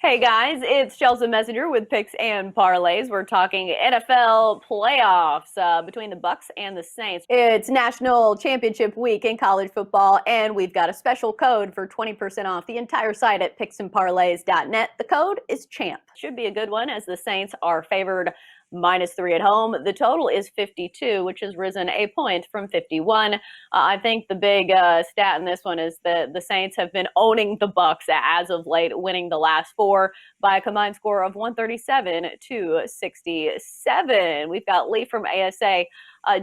Hey guys, it's Chelsa Messenger with Picks and Parlays. We're talking NFL playoffs between the Bucks and the Saints. It's National Championship Week in college football, and we've got a special code for 20% off the entire site at picksandparlays.net. The code is CHAMP. Should be a good one as the Saints are favored -3 at home. The total is 52, which has risen a point from 51. I think the big stat in this one is that the Saints have been owning the Bucks as of late, winning the last four by a combined score of 137-67. We've got Lee from ASA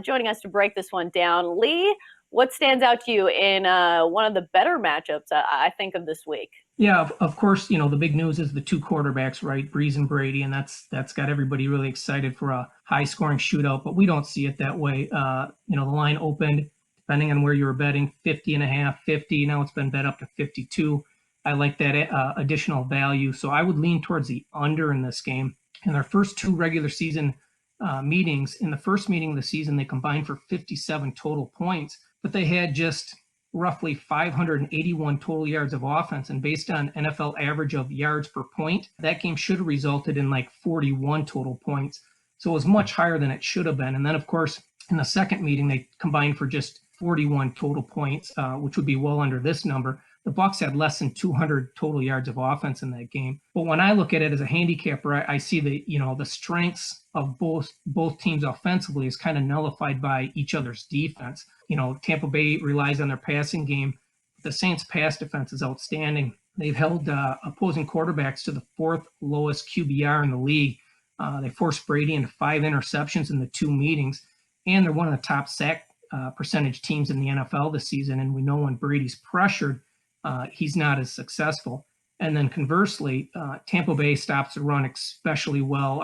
joining us to break this one down. Lee, what stands out to you in one of the better matchups, I think, of this week? Yeah, of course, the big news is the two quarterbacks, right? Breeze and Brady, and that's got everybody really excited for a high-scoring shootout, but we don't see it that way. The line opened, depending on where you were betting, 50.5, 50. Now it's been bet up to 52. I like that additional value, so I would lean towards the under in this game. In their first two regular season meetings, in the first meeting of the season, they combined for 57 total points, but they had just roughly 581 total yards of offense. And based on NFL average of yards per point, that game should have resulted in like 41 total points. So it was much higher than it should have been. And then, of course, in the second meeting, they combined for just 41 total points, which would be well under this number. The Bucs had less than 200 total yards of offense in that game. But when I look at it as a handicapper, I see the strengths of both teams offensively is kind of nullified by each other's defense. Tampa Bay relies on their passing game. The Saints' pass defense is outstanding. They've held opposing quarterbacks to the fourth lowest QBR in the league. They forced Brady into 5 interceptions in the two meetings, and they're one of the top sack percentage teams in the NFL this season. And we know when Brady's pressured, he's not as successful. And then conversely, Tampa Bay stops the run exceptionally well.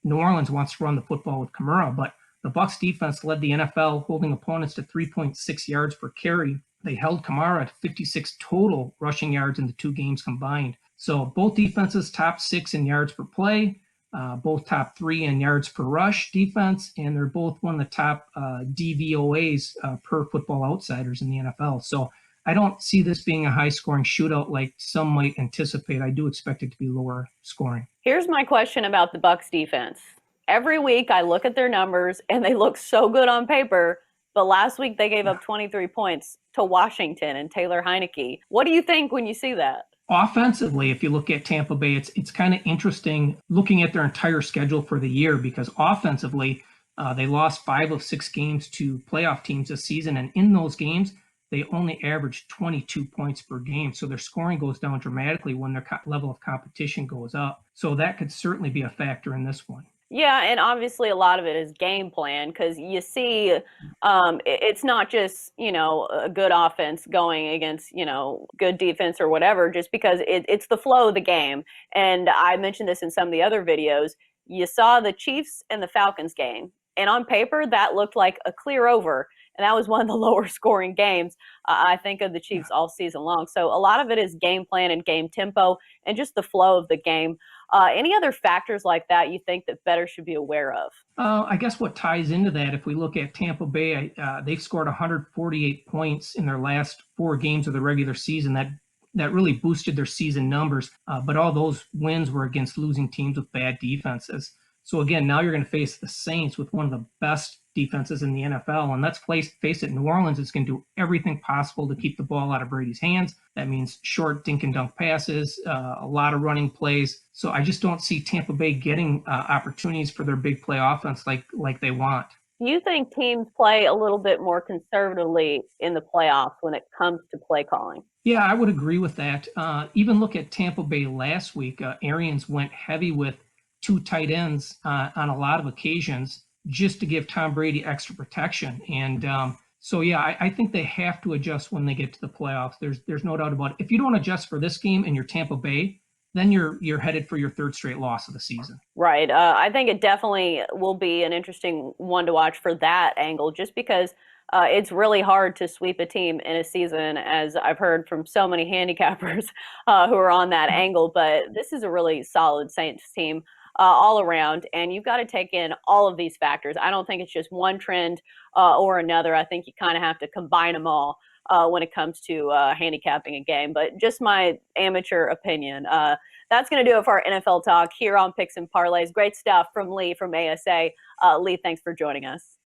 New Orleans wants to run the football with Kamara, but the Bucs defense led the NFL, holding opponents to 3.6 yards per carry. They held Kamara at 56 total rushing yards in the two games combined. So both defenses top 6 in yards per play, both top 3 in yards per rush defense, and they're both one of the top DVOAs per Football Outsiders in the NFL. So I don't see this being a high-scoring shootout like some might anticipate. I do expect it to be lower scoring. Here's my question about the Bucs defense. Every week I look at their numbers and they look so good on paper, but last week they gave up 23 points to Washington and Taylor Heineke. What do you think when you see that? Offensively, if you look at Tampa Bay, it's kind of interesting looking at their entire schedule for the year, because offensively, they lost 5 of 6 games to playoff teams this season, and in those games, they only averaged 22 points per game. So their scoring goes down dramatically when their level of competition goes up. So that could certainly be a factor in this one. Yeah, and obviously a lot of it is game plan, because you see it's not just, a good offense going against, good defense or whatever, just because it's the flow of the game. And I mentioned this in some of the other videos. You saw the Chiefs and the Falcons game, and on paper that looked like a clear over. And that was one of the lower scoring games, I think, of the Chiefs all season long. So a lot of it is game plan and game tempo and just the flow of the game. Any other factors like that you think that bettors should be aware of? I guess what ties into that, if we look at Tampa Bay, they've scored 148 points in their last 4 games of the regular season. That really boosted their season numbers. But all those wins were against losing teams with bad defenses. So again, now you're going to face the Saints with one of the best defenses in the NFL. And let's face it, New Orleans is going to do everything possible to keep the ball out of Brady's hands. That means short dink and dunk passes, a lot of running plays. So I just don't see Tampa Bay getting opportunities for their big play offense like they want. Do you think teams play a little bit more conservatively in the playoffs when it comes to play calling? Yeah, I would agree with that. Even look at Tampa Bay last week. Arians went heavy with 2 tight ends on a lot of occasions just to give Tom Brady extra protection. And I think they have to adjust when they get to the playoffs. There's no doubt about it. If you don't adjust for this game and you're Tampa Bay, then you're headed for your 3rd straight loss of the season. Right. I think it definitely will be an interesting one to watch for that angle, just because it's really hard to sweep a team in a season, as I've heard from so many handicappers who are on that angle. But this is a really solid Saints team all around, and you've got to take in all of these factors. I don't think it's just one trend or another. I think you kind of have to combine them all when it comes to handicapping a game. But just my amateur opinion. That's going to do it for our NFL talk here on Picks and Parlays. Great stuff from Lee from ASA. Lee, thanks for joining us.